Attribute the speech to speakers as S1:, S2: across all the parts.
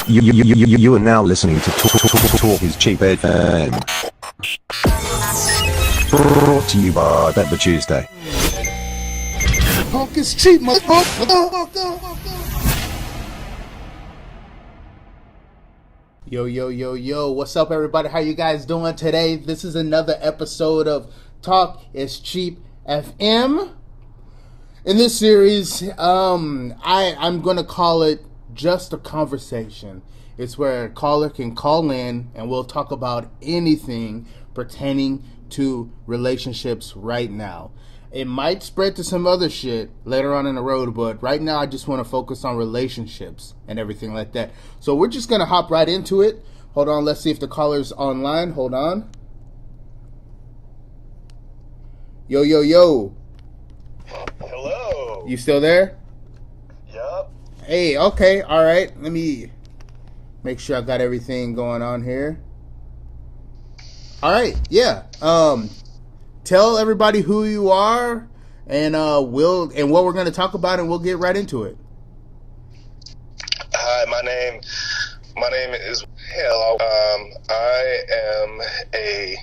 S1: You are now listening to Talk is Cheap FM. Brought to you by Bet the Tuesday.
S2: Talk is cheap, motherfucker. Yo, what's up, everybody? How you guys doing today? This is another episode of Talk is Cheap FM. In this series, I'm going to call it Just a Conversation. It's where a caller can call in and we'll talk about anything pertaining to relationships right now. It might spread to some other shit later on in the road, but right now I just want to focus on relationships and everything like that. So we're just going to hop right into it. Hold on, let's see if the caller's online. Hold on. Yo.
S3: Hello.
S2: You still there?
S3: Yup.
S2: Hey, okay, all right. Let me make sure I got everything going on here. All right, yeah. Tell everybody who you are and what we're going to talk about, and we'll get right into it.
S3: Hi, my name is Hale. I am a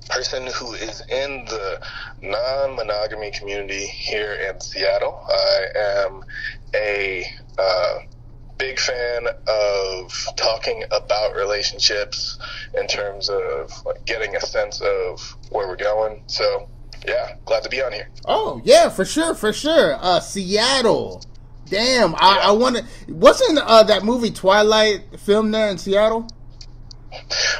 S3: person who is in the non-monogamy community here in Seattle. I am a big fan of talking about relationships in terms of like getting a sense of where we're going. So, yeah, glad to be on here.
S2: Oh, yeah, for sure. Seattle. Damn, I want to... Wasn't that movie Twilight filmed there in Seattle?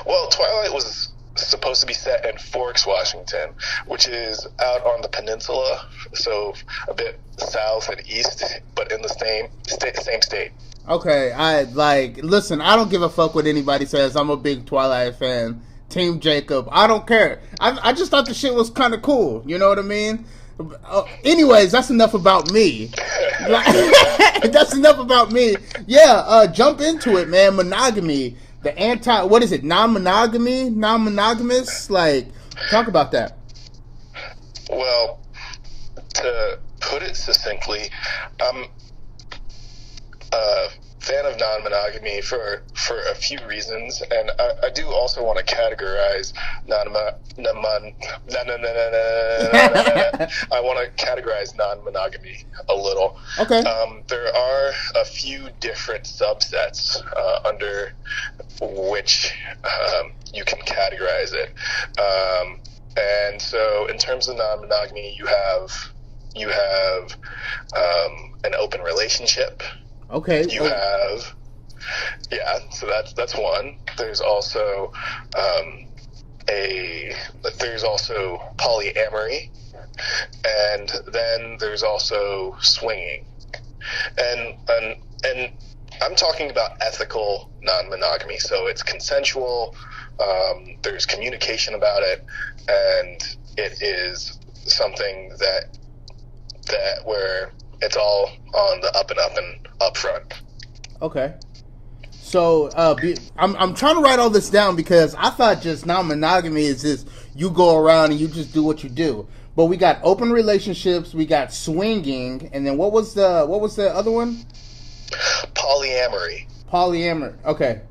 S3: Well, Twilight was supposed to be set in Forks, Washington, which is out on the peninsula, so a bit south and east, but in the same state.
S2: Okay, listen, I don't give a fuck what anybody says. I'm a big Twilight fan. Team Jacob. I don't care. I just thought the shit was kind of cool. You know what I mean? Anyways, that's enough about me. That's enough about me. Yeah, jump into it, man. Monogamy. What is it? Non-monogamy? Non-monogamous? Like, talk about that.
S3: Well, to put it succinctly, I'm a fan of non-monogamy for a few reasons, and I do also want to categorize I want to categorize non-monogamy a little.
S2: Okay.
S3: There are a few different subsets under which you can categorize it, and so in terms of non-monogamy, you have an open relationship.
S2: Okay.
S3: You have, so that's one. There's also there's also polyamory, and then there's also swinging, and I'm talking about ethical non-monogamy. So it's consensual. There's communication about it, and it is something that where it's all on the up and up front.
S2: Okay. So, I'm trying to write all this down because I thought just non-monogamy is just you go around and you just do what you do. But we got open relationships, we got swinging, and then what was the other one?
S3: Polyamory.
S2: Okay.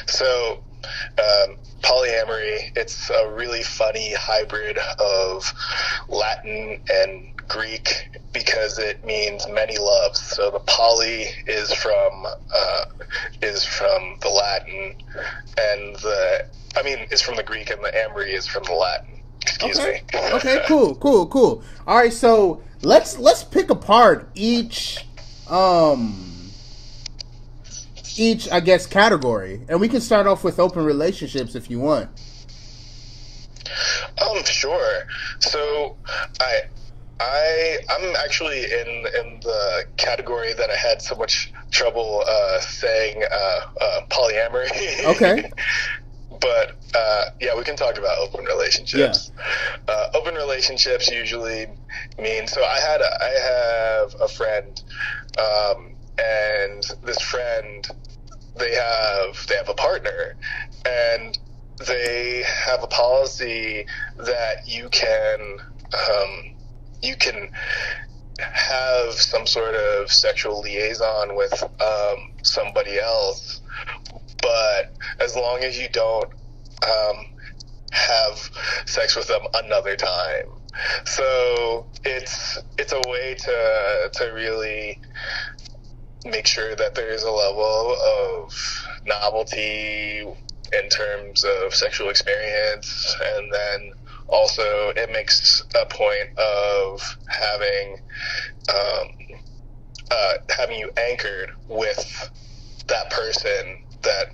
S3: So, polyamory, it's a really funny hybrid of Latin and Greek because it means many loves. So the poly is from the Latin, and it's from the Greek, and the amory is from the Latin. Excuse me.
S2: Okay, cool. All right, so let's pick apart each I guess category, and we can start off with open relationships if you want.
S3: Sure. So I'm actually in the category that I had so much trouble saying polyamory. Okay. But we can talk about open relationships. Yeah. Open relationships usually mean, so I have a friend, and this friend, they have a partner, and they have a policy that you can have some sort of sexual liaison with somebody else, but as long as you don't have sex with them another time. So it's a way to really make sure that there is a level of novelty in terms of sexual experience, and then also it makes a point of having you anchored with that person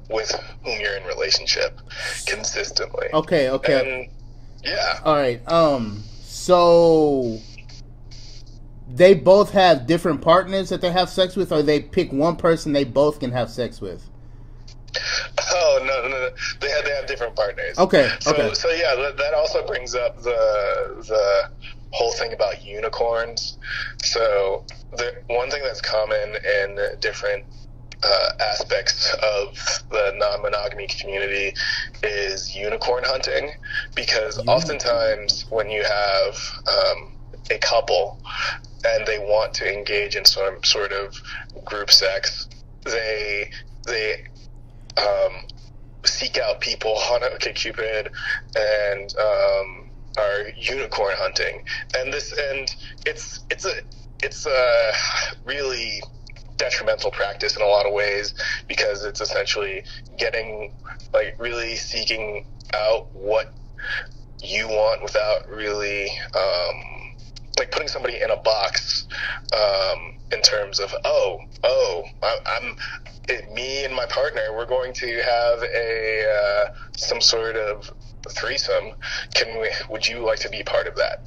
S3: with whom you're in relationship consistently.
S2: Okay.
S3: And yeah.
S2: All right. So they both have different partners that they have sex with, or they pick one person they both can have sex with?
S3: Oh, no. They have different partners.
S2: Okay.
S3: So yeah, that also brings up the whole thing about unicorns. So the one thing that's common in different aspects of the non-monogamy community is unicorn hunting, because oftentimes when you have a couple and they want to engage in some sort of group sex, they seek out people on OkCupid and are unicorn hunting, and it's a really detrimental practice in a lot of ways, because it's essentially really seeking out what you want without really putting somebody in a box in terms of me and my partner, we're going to have some sort of threesome. Would you like to be part of that?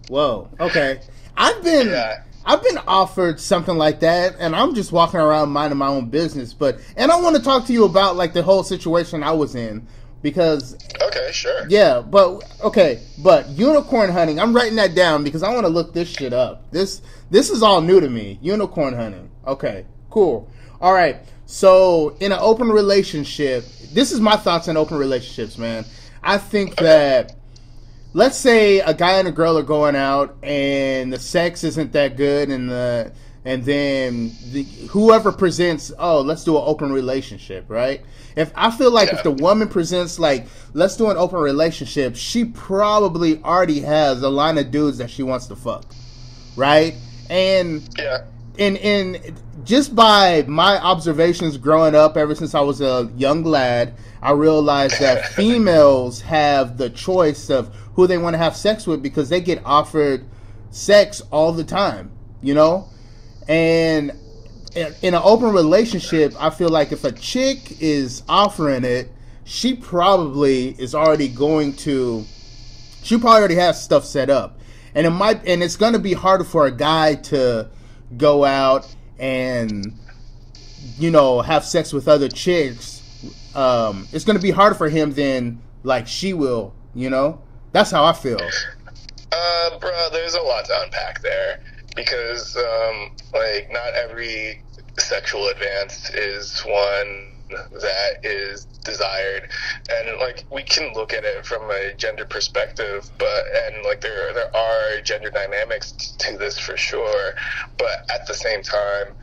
S2: Whoa. Okay. I've been offered something like that, and I'm just walking around minding my own business. And I want to talk to you about the whole situation I was in, because
S3: okay, sure,
S2: yeah, but unicorn hunting, I'm writing that down because I want to look this shit up. This is all new to me. Unicorn hunting. Okay, cool. All right. So in an open relationship, this is my thoughts on open relationships, man. I think that, let's say a guy and a girl are going out and the sex isn't that good, and then whoever presents, let's do an open relationship, right? If the woman presents let's do an open relationship, she probably already has a line of dudes that she wants to fuck, right? And just by my observations growing up, ever since I was a young lad, I realized that females have the choice of who they want to have sex with, because they get offered sex all the time, And in an open relationship, I feel like if a chick is offering it, she probably already has stuff set up. And it's going to be harder for a guy to go out and, have sex with other chicks. It's going to be harder for him than she will, That's how I feel.
S3: Bro, there's a lot to unpack there, because not every sexual advance is one that is desired, and we can look at it from a gender perspective, and there are gender dynamics to this for sure, but at the same time,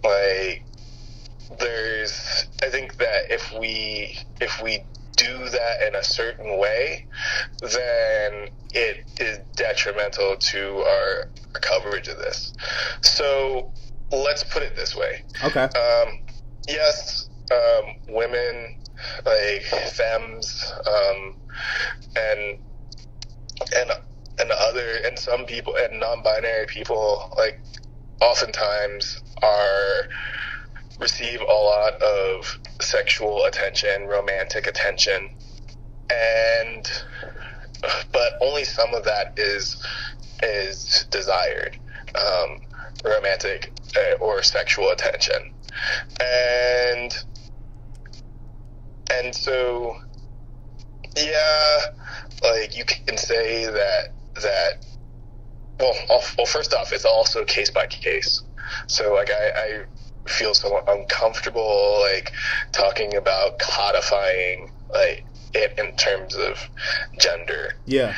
S3: I think that if we do that in a certain way, then it is detrimental to our coverage of this. So let's put it this way.
S2: Okay.
S3: Yes, women, femmes, and some people, and non-binary people, oftentimes receive a lot of sexual attention, romantic attention, but only some of that is desired, romantic or sexual attention, and so you can say that well, first off, it's also case by case. So I feel so uncomfortable talking about codifying it in terms of gender.
S2: Yeah.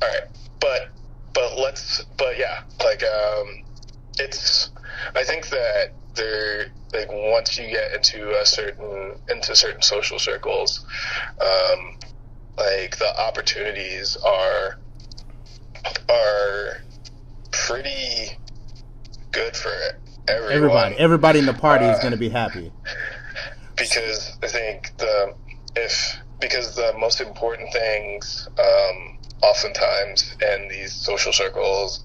S3: all right, but yeah, like, it's, I think that there, like, once you get into certain social circles, like, the opportunities are pretty good for everyone.
S2: Everybody in the party is going to be happy.
S3: Because I think because the most important things, oftentimes in these social circles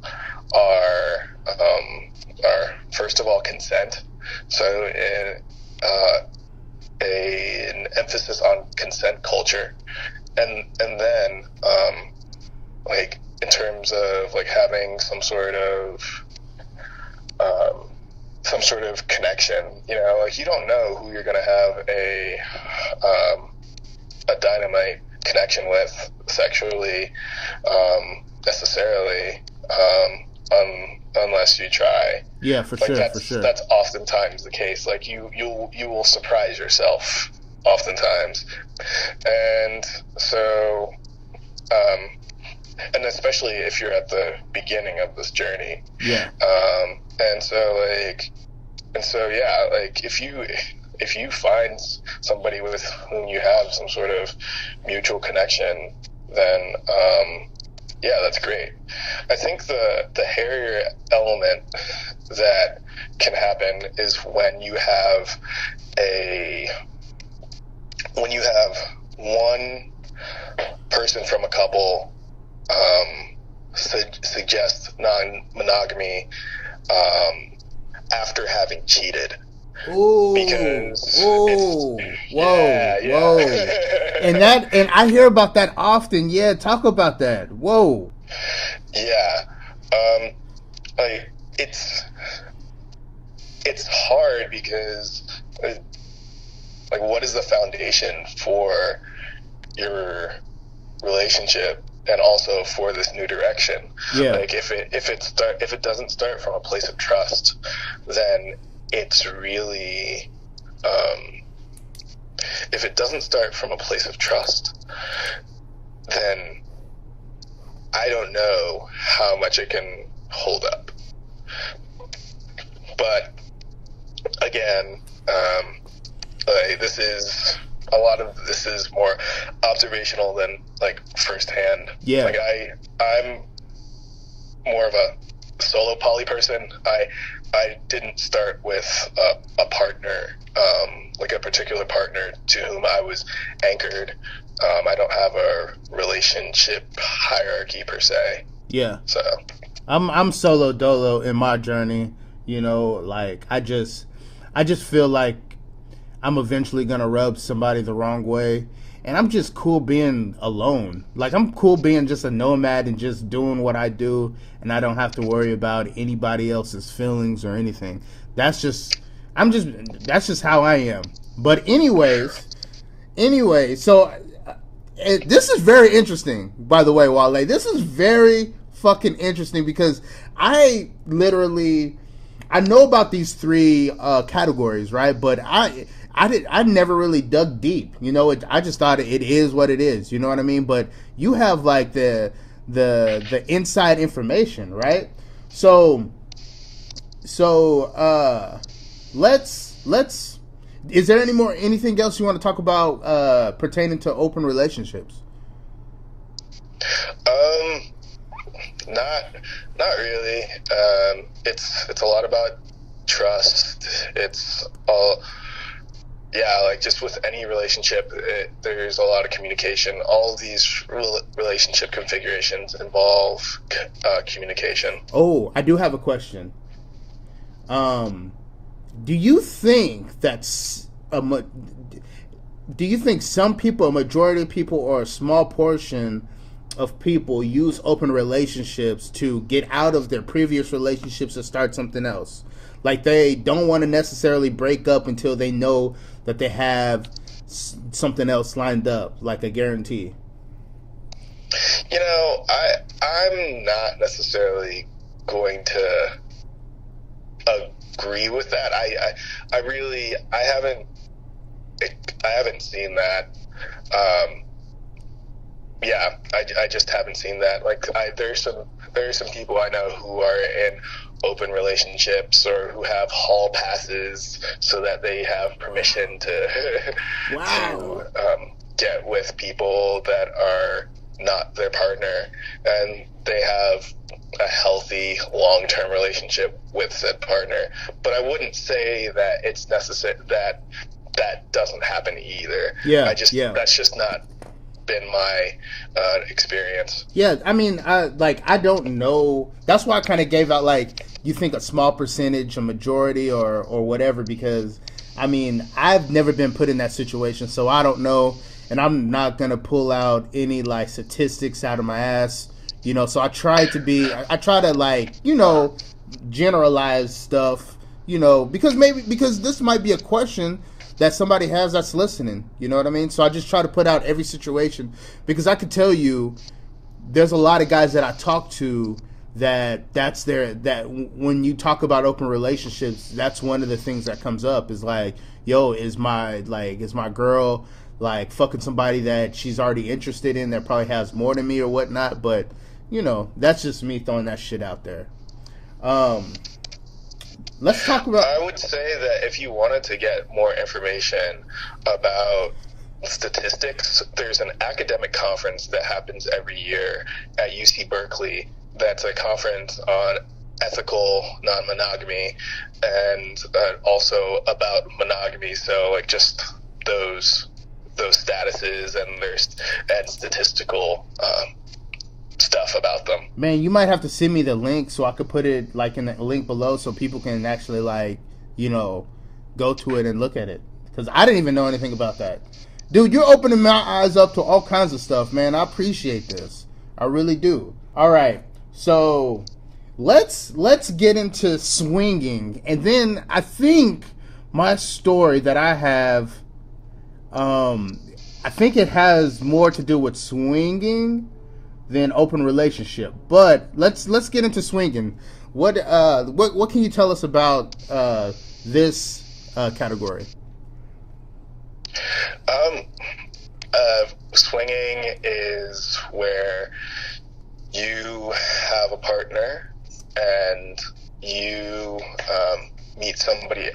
S3: are first of all consent. So an emphasis on consent culture, and then like, in terms of, like, having some sort of connection, you know, like, you don't know who you're going to have a dynamite connection with sexually, necessarily, unless you try.
S2: Yeah, for sure.
S3: That's oftentimes the case. Like, you will surprise yourself oftentimes, and so, and especially if you're at the beginning of this journey.
S2: Yeah.
S3: And so yeah, like, if you find somebody with whom you have some sort of mutual connection, then yeah, that's great. I think the hairier element that can happen is when you have one person from a couple suggest non-monogamy after having cheated.
S2: Ooh,
S3: because
S2: whoa.
S3: Yeah.
S2: And I hear about that often. Yeah, talk about that. Whoa.
S3: Yeah. Like, it's hard because, like, what is the foundation for your relationship and also for this new direction?
S2: Yeah.
S3: Like, if it doesn't start from a place of trust, then it's really, if it doesn't start from a place of trust, then I don't know how much it can hold up. But again, this is more observational than, like, firsthand.
S2: Yeah.
S3: Like, I'm more of a solo poly person. I didn't start with a partner, like a particular partner to whom I was anchored. I don't have a relationship hierarchy per se.
S2: Yeah.
S3: So
S2: I'm solo dolo in my journey. You know, like, I just feel like I'm eventually gonna rub somebody the wrong way, and I'm just cool being alone. Like, I'm cool being just a nomad and just doing what I do, and I don't have to worry about anybody else's feelings or anything. That's just how I am. But anyways, so this is very interesting, by the way, Wale. This is very fucking interesting because I know about these three categories, right? But I never really dug deep, you know. I just thought it is what it is, you know what I mean? But you have, like, the inside information, right? So let's. Is there anything else you want to talk about pertaining to open relationships?
S3: Not really. It's a lot about trust. It's all. Yeah, like, just with any relationship, there's a lot of communication. All of these relationship configurations involve communication.
S2: Oh, I do have a question. Do you think some people, a majority of people, or a small portion of people use open relationships to get out of their previous relationships and start something else? Like, they don't want to necessarily break up until they know that they have something else lined up, like a guarantee.
S3: You know, I'm not necessarily going to agree with that. I haven't seen that. yeah, I just haven't seen that. Like, there's some people I know who are in open relationships or who have hall passes so that they have permission to
S2: Wow.
S3: get with people that are not their partner, and they have a healthy long-term relationship with said partner. But I wouldn't say that it's necessary that doesn't happen either.
S2: Yeah,
S3: That's just not been my experience.
S2: Yeah, I mean, I don't know. That's why I kind of gave out, like, you think a small percentage, a majority, or whatever, because, I mean, I've never been put in that situation, so I don't know, and I'm not going to pull out any, like, statistics out of my ass, so I try to, like, generalize stuff, because this might be a question that somebody has that's listening, you know what I mean? So I just try to put out every situation, because I could tell you there's a lot of guys that I talk to that when you talk about open relationships, that's one of the things that comes up is like, yo, is my girl like fucking somebody that she's already interested in that probably has more than me or whatnot? But that's just me throwing that shit out there. Let's talk about...
S3: I would say that if you wanted to get more information about statistics, there's an academic conference that happens every year at UC Berkeley. That's a conference on ethical non-monogamy and also about monogamy. So, like, just those statuses and statistical stuff about them.
S2: Man, you might have to send me the link so I could put it like in the link below so people can actually like, go to it and look at it. Because I didn't even know anything about that. Dude, you're opening my eyes up to all kinds of stuff, man. I appreciate this. I really do. All right. So let's get into swinging. And then I think my story that I have, I think it has more to do with swinging than open relationship. But let's get into swinging. What can you tell us about this category?
S3: Swinging is where you have a partner and you meet somebody,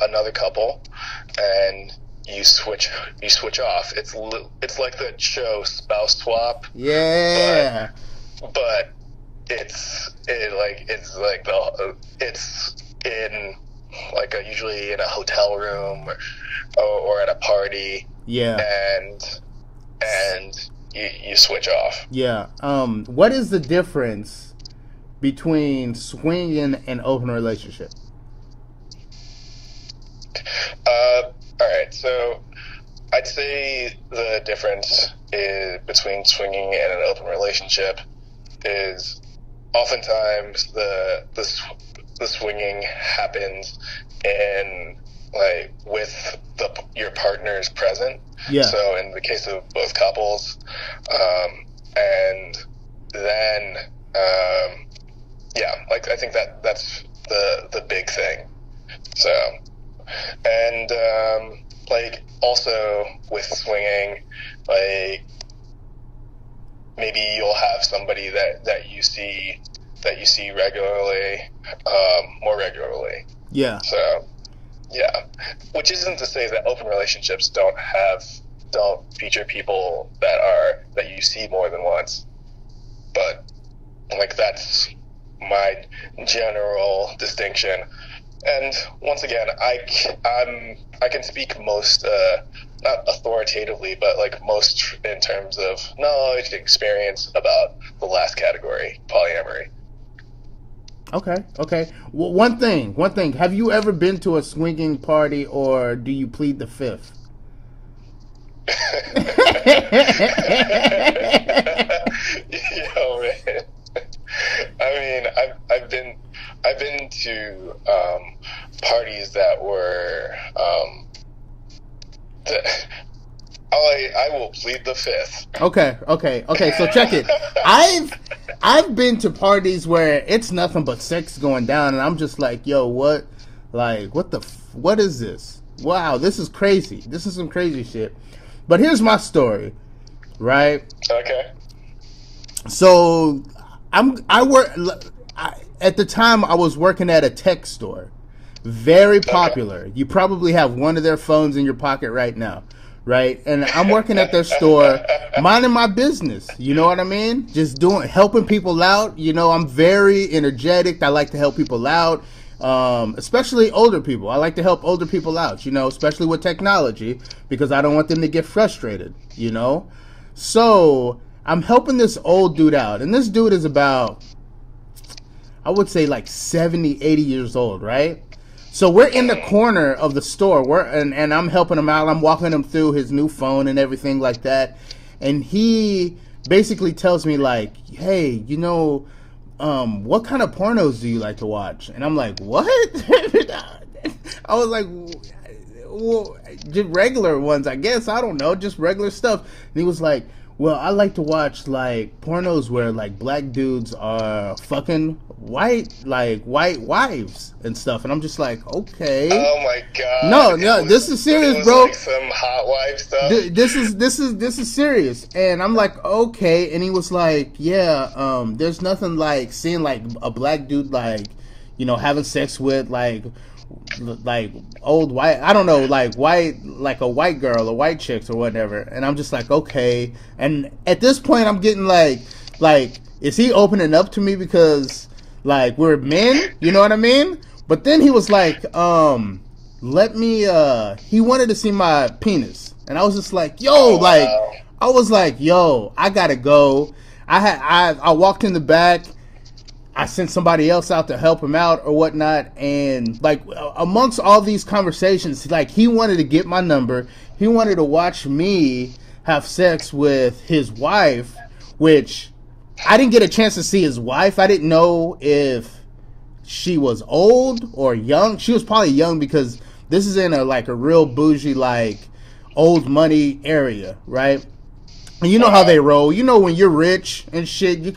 S3: another couple, and you switch off. It's like the show Spouse Swap.
S2: Yeah.
S3: But it's in like usually in a hotel room or at a party.
S2: Yeah.
S3: And you switch off.
S2: Yeah. What is the difference between swinging and open relationship?
S3: All right, so I'd say the difference between swinging and an open relationship is oftentimes the swinging happens in like with your partner's present.
S2: Yeah.
S3: So in the case of both couples, and then like I think that's the big thing. So. And like also with swinging, like maybe you'll have somebody that you see regularly, more regularly.
S2: Yeah.
S3: So yeah, which isn't to say that open relationships don't feature people that you see more than once, but like that's my general distinction. And once again, I can speak most, not authoritatively, but like most in terms of knowledge and experience about the last category, polyamory.
S2: Okay. Well, one thing. Have you ever been to a swinging party, or do you plead the fifth?
S3: Yo, man. I mean, I've been to parties that were I will plead the fifth. Okay.
S2: So check it. I've been to parties where it's nothing but sex going down, and I'm just like, yo, what? Like, what is this? Wow, this is crazy. This is some crazy shit. But here's my story. right?
S3: Okay.
S2: So at the time I was working at a tech store, very popular. Okay. You probably have one of their phones in your pocket right now, right? And I'm working at their store, minding my business. You know what I mean? Just helping people out. You know, I'm very energetic. I like to help people out, especially older people. I like to help older people out. You know, especially with technology, because I don't want them to get frustrated. You know, so I'm helping this old dude out, and this dude is about, I would say, like 70, 80 years old, right? So we're in the corner of the store, and I'm helping him out. I'm walking him through his new phone and everything like that. And he basically tells me, like, hey, you know, what kind of pornos do you like to watch? And I'm like, what? I was like, well, just regular ones, I guess. I don't know, just regular stuff. And he was like, well, I like to watch, like, pornos where, like, black dudes are fucking white wives and stuff. And I'm just like, okay.
S3: Oh my god.
S2: No, this is serious, bro.
S3: Like some hot wife stuff.
S2: This is serious. And I'm like, okay. And he was like, yeah, there's nothing like seeing, like, a black dude, like, you know, having sex with, like old white, I don't know, like a white girl or white chicks or whatever. And I'm just like, okay. And at this point I'm getting like, is he opening up to me because, like, we're men? You know what I mean? But then he was like, let me, he wanted to see my penis. And I was just like, yo, like, I was like, yo, I gotta go. I walked in the back. I sent somebody else out to help him out or whatnot. And, like, amongst all these conversations, like, he wanted to get my number. He wanted to watch me have sex with his wife, which I didn't get a chance to see his wife. I didn't know if she was old or young. She was probably young because this is in a real bougie, like, old money area, right? And you know how they roll. You know, when you're rich and shit, you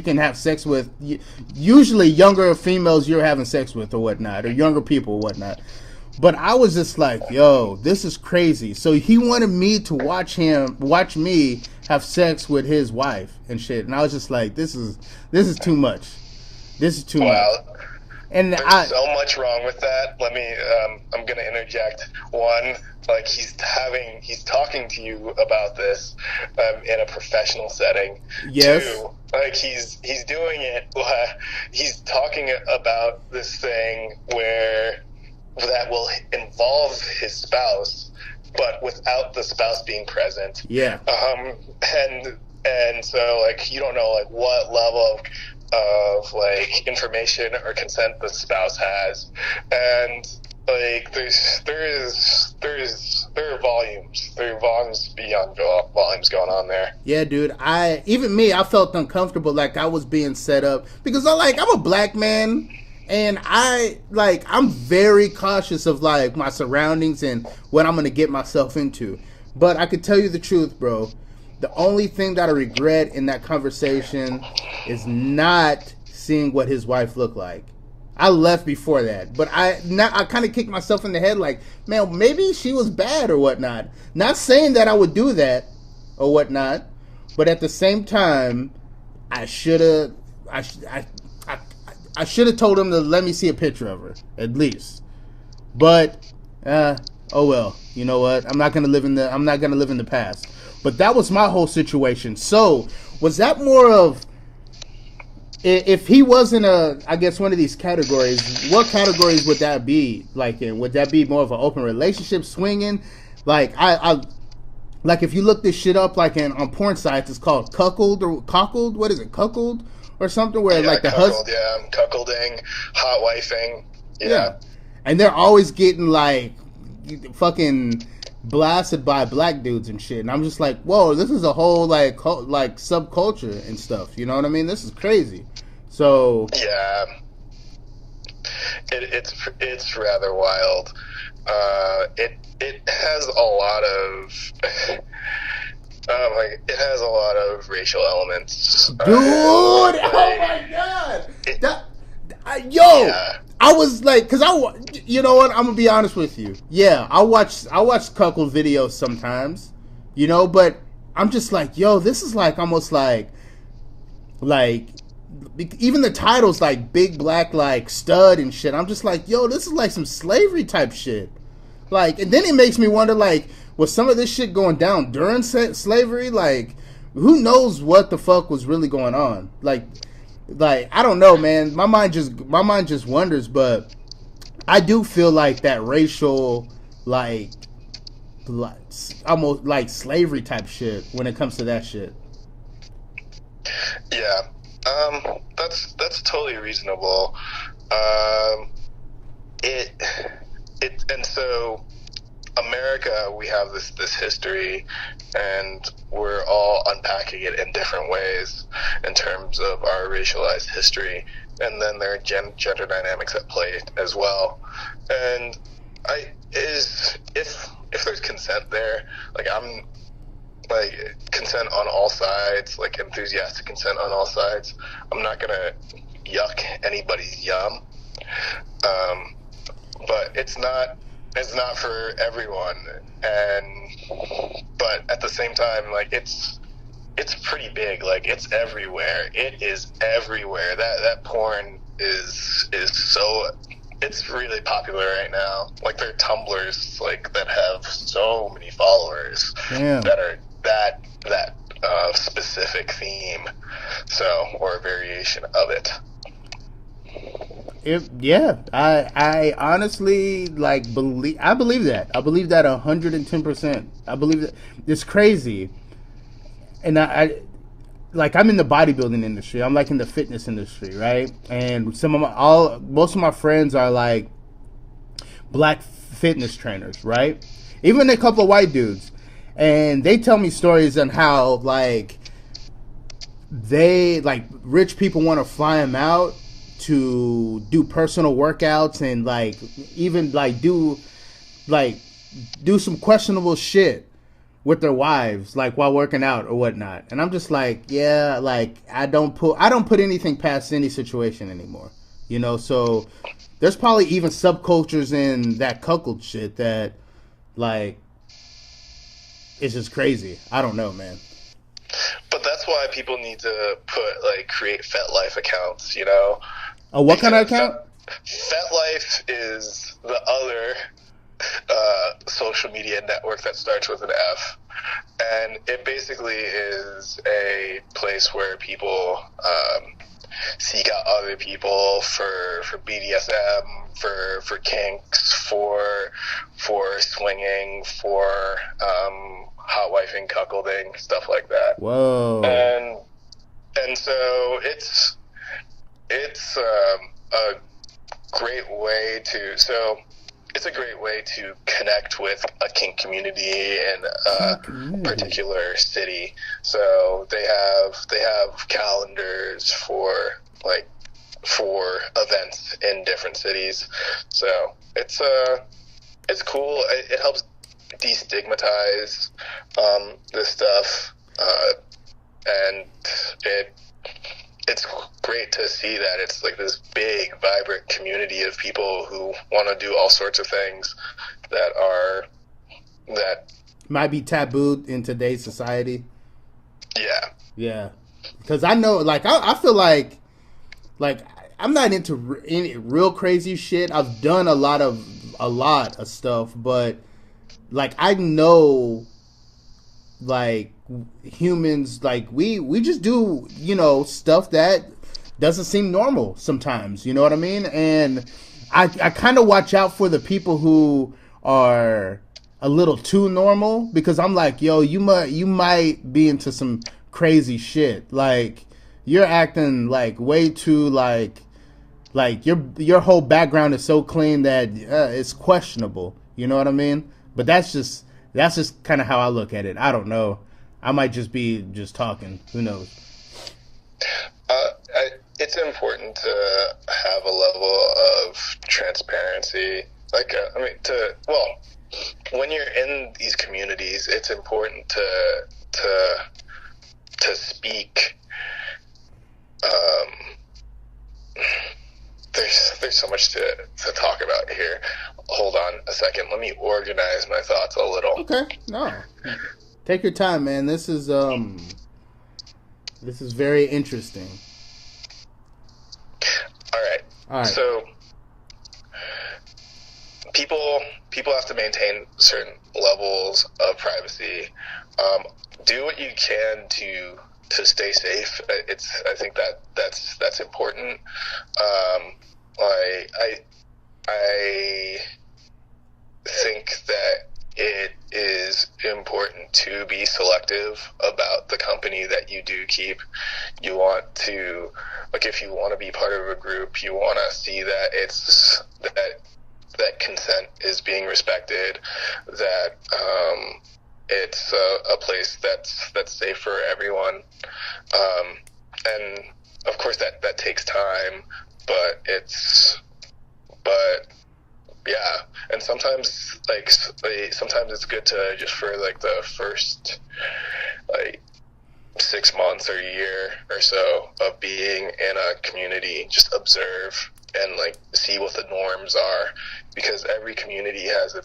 S2: can have sex with usually younger females you're having sex with or whatnot, or younger people or whatnot. But I was just like, yo, this is crazy. So he wanted me to watch me have sex with his wife and shit. And I was just like, this is too much. This is too much. And
S3: there's so much wrong with that. Let me, I'm going to interject. One, like, he's talking to you about this in a professional setting.
S2: Yes.
S3: Two, like, he's doing it. He's talking about this thing where that will involve his spouse, but without the spouse being present.
S2: Yeah.
S3: And so, like, you don't know, like, what level of like information or consent the spouse has, and like there are volumes beyond volumes going on there.
S2: Yeah, dude. I felt uncomfortable, like I was being set up, because I'm a black man, and I'm very cautious of, like, my surroundings and what I'm gonna get myself into. But I could tell you the truth, bro. The only thing that I regret in that conversation is not seeing what his wife looked like. I left before that, but I kind of kicked myself in the head, like, man, maybe she was bad or whatnot. Not saying that I would do that or whatnot, but at the same time, I should have told him to let me see a picture of her at least. But oh well, you know what? I'm not gonna live in the past. But that was my whole situation. So, was that more of, if he wasn't I guess one of these categories, what categories would that be like in? Would that be more of an open relationship, swinging? Like, I like, if you look this shit up, like, on porn sites, it's called cuckold or cockled. What is it, cuckold or something? Where, like, the husband,
S3: cuckolding, hot wifing,
S2: yeah, and they're always getting, like, fucking blasted by black dudes and shit, and I'm just like, whoa, this is a whole like subculture and stuff. You know what I mean? This is crazy. So
S3: yeah, it's rather wild. It has a lot of it has a lot of racial elements,
S2: dude. Oh my god, yeah. I was like, cause you know what? I'm gonna be honest with you. Yeah, I watch cuckold videos sometimes, you know, but I'm just like, yo, this is like almost like even the title's like Big Black like Stud and shit. I'm just like, yo, this is like some slavery type shit. Like, and then it makes me wonder, like, was some of this shit going down during slavery? Like, who knows what the fuck was really going on? Like I don't know, man. My mind just wonders. But I do feel like that racial, like almost like slavery type shit when it comes to that shit.
S3: Yeah, that's totally reasonable. And so America, we have this history, and we're all unpacking it in different ways in terms of our racialized history, and then there are gender dynamics at play as well. And if there's consent there, like I'm like consent on all sides, like enthusiastic consent on all sides. I'm not gonna yuck anybody's yum, but it's not for everyone. But at the same time, like it's pretty big. Like it's everywhere. It is everywhere. That porn is so. It's really popular right now. Like there are Tumblrs like that have so many followers.
S2: Damn.
S3: That are that specific theme, or a variation of it.
S2: I honestly believe that. I believe that 110%. I believe that. It's crazy, and I'm in the bodybuilding industry. I'm like in the fitness industry, right? And most of my friends are like black fitness trainers, right? Even a couple of white dudes. And they tell me stories on how, like, rich people want to fly them out to do personal workouts and, like, even, like, do some questionable shit with their wives, like, while working out or whatnot. And I'm just like, yeah, like, I don't put anything past any situation anymore, you know? So there's probably even subcultures in that cuckold shit that, like, it's just crazy. I don't know, man.
S3: But that's why people need to create FetLife accounts, you know?
S2: Oh, what kind of account?
S3: FetLife is the other social media network that starts with an F. And it basically is a place where people seek out other people for BDSM, for kinks, for swinging, for hot wifing, cuckolding, stuff like that.
S2: Whoa!
S3: And so it's a great way to it's a great way to connect with a kink community in a particular city. So they have calendars for events in different cities. So it's cool. It helps destigmatize this stuff, and it's great to see that it's like this big, vibrant community of people who want to do all sorts of things that
S2: might be tabooed in today's society.
S3: Yeah.
S2: Because I know, like, I feel like I'm not into any real crazy shit. I've done a lot of stuff, but like I know, like, humans, like we just do, you know, stuff that doesn't seem normal sometimes, you know what I mean? And I kind of watch out for the people who are a little too normal, because I'm like, yo, you might be into some crazy shit. Like, you're acting like way too like your whole background is so clean that it's questionable, you know what I mean? But that's just kind of how I look at it. I don't know. I might just be talking. Who knows?
S3: It's important to have a level of transparency. Like, when you're in these communities, it's important to speak. There's so much to talk about here. Hold on a second. Let me organize my thoughts a little.
S2: Okay. No. Take your time, man. This is very interesting.
S3: All right. So people have to maintain certain levels of privacy. Do what you can to stay safe. I think that's important. I think that it is important to be selective about the company that you do keep. You want to, like, if you want to be part of a group, you want to see that it's that consent is being respected, that it's a place that's safe for everyone, and of course that takes time, but yeah, and sometimes it's good to just for like the first 6 months or a year or so of being in a community, just observe and like see what the norms are, because every community has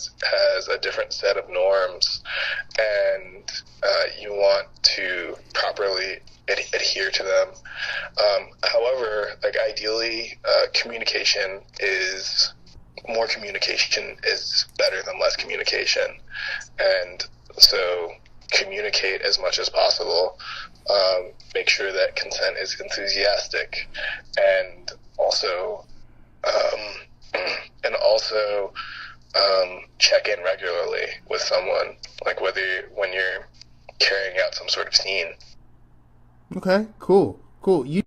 S3: a different set of norms, and you want to properly adhere to them. However, like ideally, more communication is better than less communication, and so communicate as much as possible. Make sure that consent is enthusiastic, and also check in regularly with someone, like when you're carrying out some sort of scene.
S2: Okay, cool. You